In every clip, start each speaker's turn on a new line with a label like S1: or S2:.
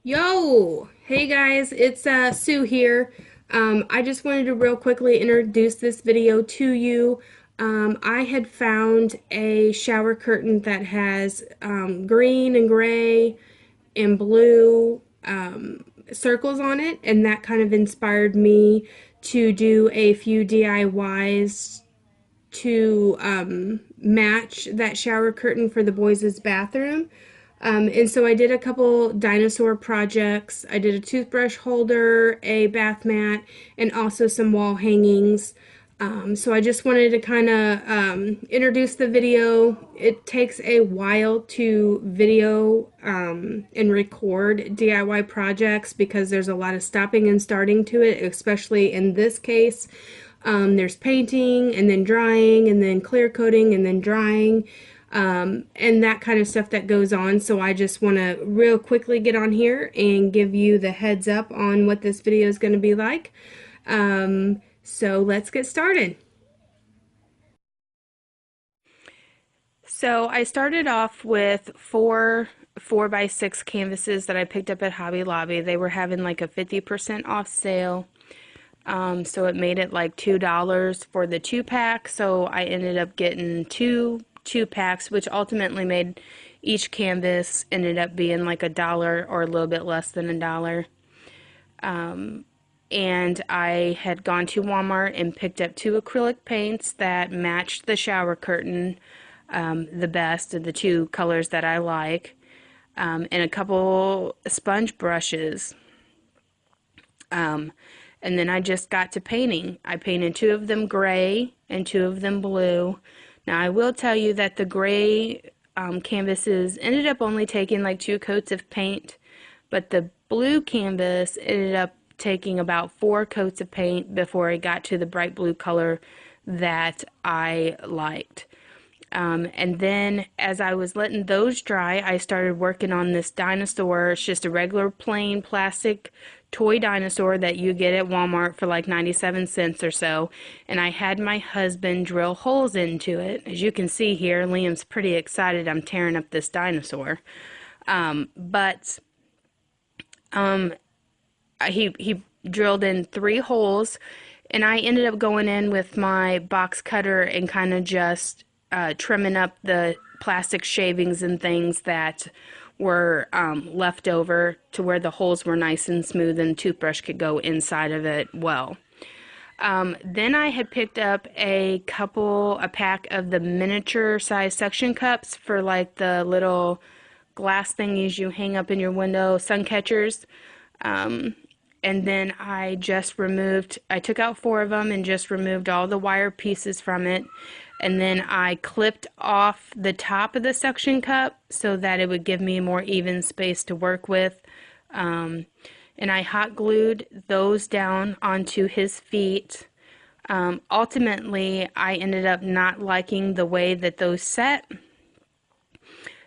S1: Yo! Hey guys, it's Sue here. I just wanted to real quickly introduce this video to you. I had found a shower curtain that has green and gray and blue circles on it, and that kind of inspired me to do a few DIYs to match that shower curtain for the boys' bathroom. And so I did a couple dinosaur projects. I did a toothbrush holder, a bath mat, and also some wall hangings. So I just wanted to kind of introduce the video. It takes a while to video and record DIY projects because there's a lot of stopping and starting to it, especially in this case. There's painting and then drying and then clear coating and then drying and that kind of stuff that goes on. So I just want to real quickly get on here and give you the heads up on what this video is going to be like. So let's get started. So I started off with four 4x6 canvases that I picked up at Hobby Lobby. They were having like a 50% off sale. So it made it like $2 for the 2-pack. So I ended up getting two 2-packs, which ultimately made each canvas ended up being like $1 or a little bit less than $1. And I had gone to Walmart and picked up 2 acrylic paints that matched the shower curtain the best of the 2 colors that I like, and a couple sponge brushes. And then I just got to painting. I painted 2 of them gray and 2 of them blue. Now I will tell you that the gray canvases ended up only taking like 2 coats of paint, but the blue canvas ended up taking about 4 coats of paint before it got to the bright blue color that I liked. And then as I was letting those dry, I started working on this dinosaur. It's just a regular plain plastic toy dinosaur that you get at Walmart for like 97 cents or so. And I had my husband drill holes into it. As you can see here, Liam's pretty excited I'm tearing up this dinosaur. But he drilled in 3 holes, and I ended up going in with my box cutter and kind of just trimming up the plastic shavings and things that were left over to where the holes were nice and smooth and the toothbrush could go inside of it well. Then I had picked up a pack of the miniature size suction cups for like the little glass thingies you hang up in your window, sun catchers. And then I took out 4 of them and just removed all the wire pieces from it. And then I clipped off the top of the suction cup so that it would give me more even space to work with. And I hot glued those down onto his feet. Ultimately, I ended up not liking the way that those set.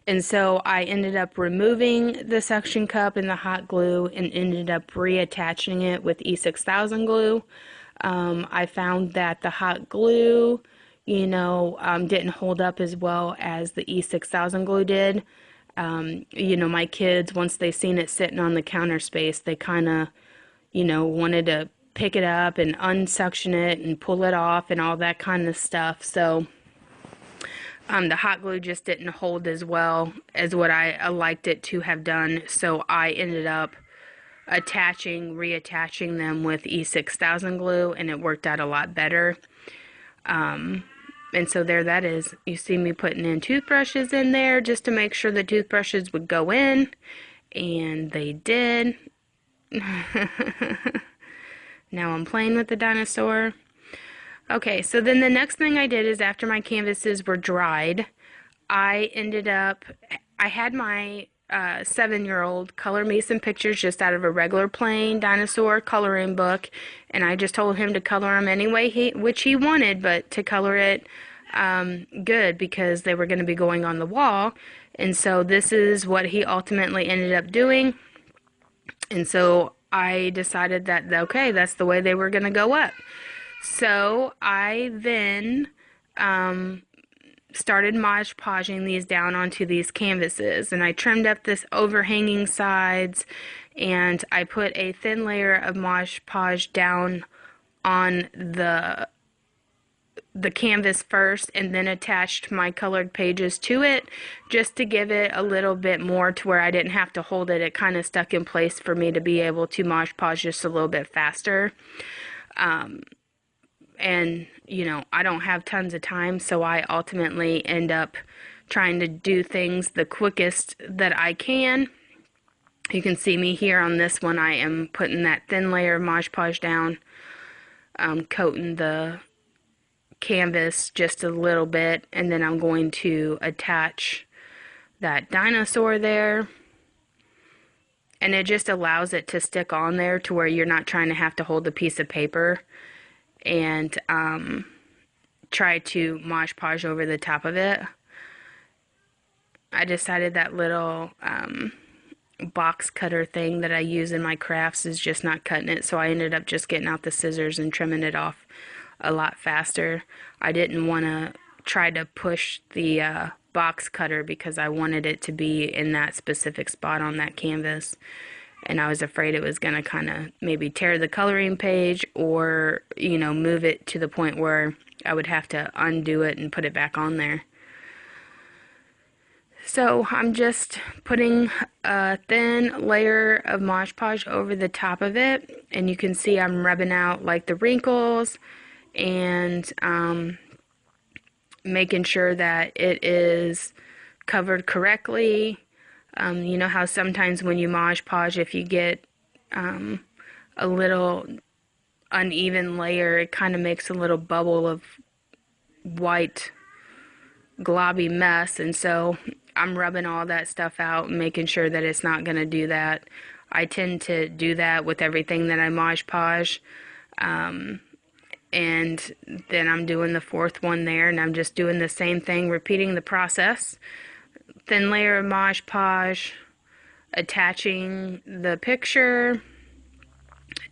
S1: And so I ended up removing the suction cup and the hot glue and ended up reattaching it with E6000 glue. I found that the hot glue, didn't hold up as well as the E6000 glue did. My kids, once they seen it sitting on the counter space, they kind of, wanted to pick it up and unsuction it and pull it off and all that kind of stuff. So the hot glue just didn't hold as well as what I liked it to have done. So I ended up reattaching them with E6000 glue, and it worked out a lot better. And so there that is. You see me putting in toothbrushes in there just to make sure the toothbrushes would go in, and they did. Now I'm playing with the dinosaur. Okay, so then the next thing I did is after my canvases were dried, I had my 7-year-old color me some pictures just out of a regular plain dinosaur coloring book, and I just told him to color them any way which he wanted, but to color it good because they were going to be going on the wall. And so this is what he ultimately ended up doing. And so I decided that, okay, that's the way they were going to go up. So I then started Mod Podging these down onto these canvases, and I trimmed up this overhanging sides and I put a thin layer of Mod Podge down on the canvas first and then attached my colored pages to it just to give it a little bit more to where I didn't have to hold it. It kind of stuck in place for me to be able to Mod Podge just a little bit faster. And you know, I don't have tons of time, so I ultimately end up trying to do things the quickest that I can. You can see me here on this one. I am putting that thin layer of Mod Podge down, coating the canvas just a little bit, and then I'm going to attach that dinosaur there, and it just allows it to stick on there to where you're not trying to have to hold a piece of paper and try to Mod Podge over the top of it. I decided that little box cutter thing that I use in my crafts is just not cutting it, so I ended up just getting out the scissors and trimming it off a lot faster. I didn't want to try to push the box cutter because I wanted it to be in that specific spot on that canvas, and I was afraid it was going to kind of maybe tear the coloring page or, you know, move it to the point where I would have to undo it and put it back on there. So I'm just putting a thin layer of Mod Podge over the top of it, and you can see I'm rubbing out like the wrinkles and making sure that it is covered correctly. You know how sometimes when you Mod Podge, if you get a little uneven layer, it kind of makes a little bubble of white globby mess, and so I'm rubbing all that stuff out and making sure that it's not going to do that. I tend to do that with everything that I Mod Podge. And then I'm doing the fourth one there, and I'm just doing the same thing, repeating the process. Thin layer of Mod Podge, attaching the picture,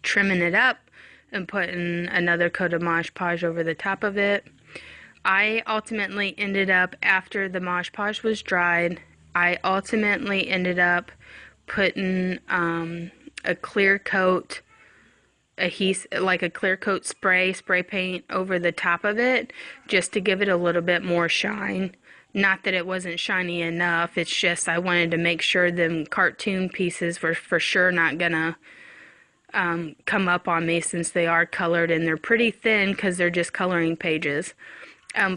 S1: trimming it up, and putting another coat of Mod Podge over the top of it. I ultimately ended up, after the Mod Podge was dried, I ultimately ended up putting a clear coat like a clear coat spray paint over the top of it just to give it a little bit more shine. Not that it wasn't shiny enough, it's just I wanted to make sure them cartoon pieces were for sure not gonna come up on me, since they are colored and they're pretty thin because they're just coloring pages.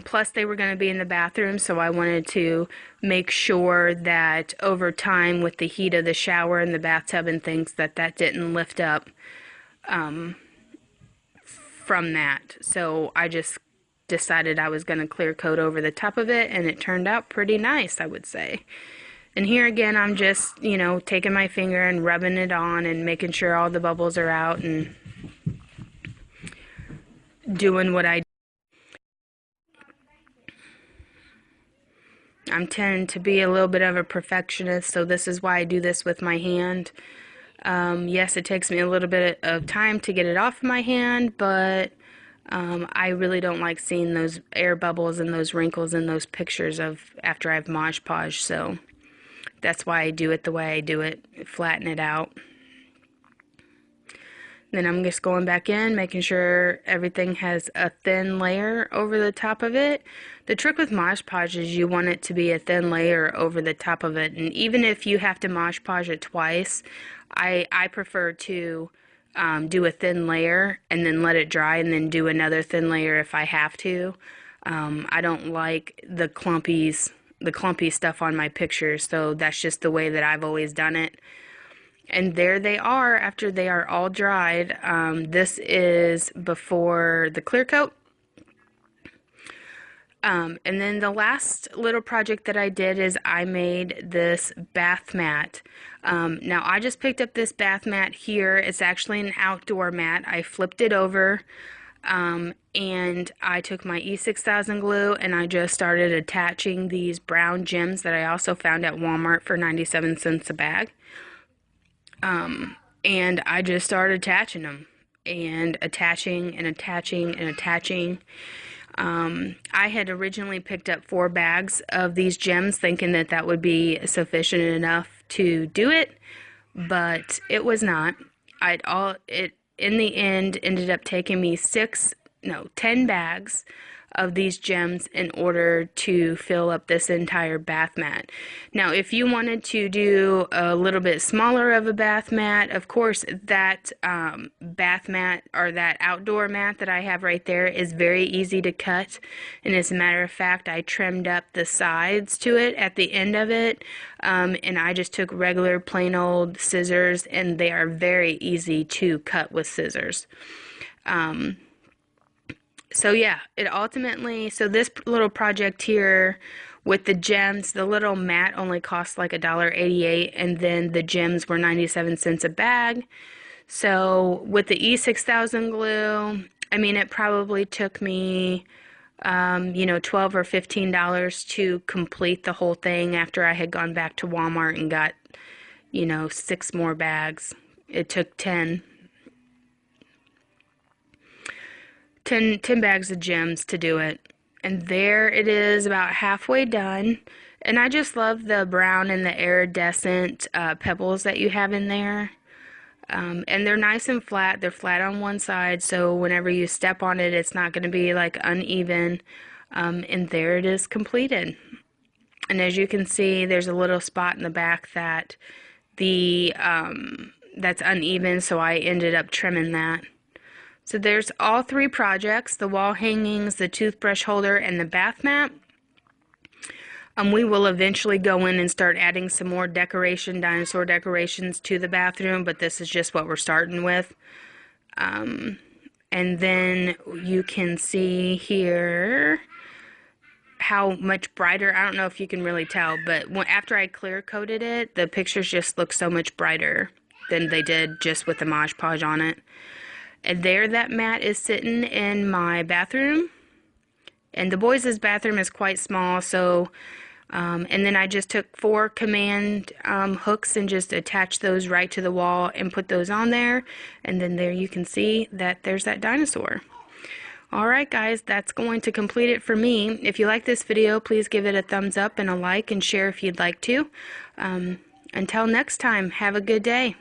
S1: Plus they were going to be in the bathroom, so I wanted to make sure that over time with the heat of the shower and the bathtub and things that didn't lift up from that. So I just decided I was going to clear coat over the top of it, and it turned out pretty nice, I would say. And here again, I'm just, you know, taking my finger and rubbing it on and making sure all the bubbles are out and doing what I do. I'm tending to be a little bit of a perfectionist, so this is why I do this with my hand. Yes, it takes me a little bit of time to get it off my hand, but I really don't like seeing those air bubbles and those wrinkles in those pictures of after I've Mod Podged, so that's why I do it the way I do it, flatten it out. Then I'm just going back in, making sure everything has a thin layer over the top of it. The trick with Mod Podge is you want it to be a thin layer over the top of it. And even if you have to Mod Podge it twice, I prefer to do a thin layer and then let it dry and then do another thin layer if I have to. I don't like the clumpy stuff on my pictures, so that's just the way that I've always done it. And there they are after they are all dried. This is before the clear coat. And then the last little project that I did is I made this bath mat. Now I just picked up this bath mat here. It's actually an outdoor mat. I flipped it over and I took my E6000 glue and I just started attaching these brown gems that I also found at Walmart for 97 cents a bag. And I just started attaching them and attaching and attaching and attaching. I had originally picked up 4 bags of these gems thinking that that would be sufficient enough to do it, but it was not. It in the end ended up taking me 10 bags of these gems in order to fill up this entire bath mat. Now, if you wanted to do a little bit smaller of a bath mat, of course, that bath mat or that outdoor mat that I have right there is very easy to cut. And as a matter of fact, I trimmed up the sides to it at the end of it. And I just took regular plain old scissors, and they are very easy to cut with scissors. So yeah, so this little project here with the gems, the little mat only cost like $1.88, and then the gems were 97 cents a bag. So with the E6000 glue, I mean, it probably took me, $12 or $15 to complete the whole thing after I had gone back to Walmart and got, 6 more bags. It took 10 bags of gems to do it. And there it is, about halfway done. And I just love the brown and the iridescent pebbles that you have in there. And they're nice and flat. They're flat on one side, so whenever you step on it, it's not going to be like uneven. And there it is completed. And as you can see, there's a little spot in the back that that's uneven, so I ended up trimming that. So there's all 3 projects, the wall hangings, the toothbrush holder, and the bath mat. We will eventually go in and start adding some more dinosaur decorations to the bathroom, but this is just what we're starting with. And then you can see here how much brighter, I don't know if you can really tell, but after I clear coated it, the pictures just look so much brighter than they did just with the Mod Podge on it. And there that mat is sitting in my bathroom. And the boys' bathroom is quite small, so, and then I just took 4 command hooks and just attached those right to the wall and put those on there. And then there you can see that there's that dinosaur. Alright guys, that's going to complete it for me. If you like this video, please give it a thumbs up and a like and share if you'd like to. Until next time, have a good day.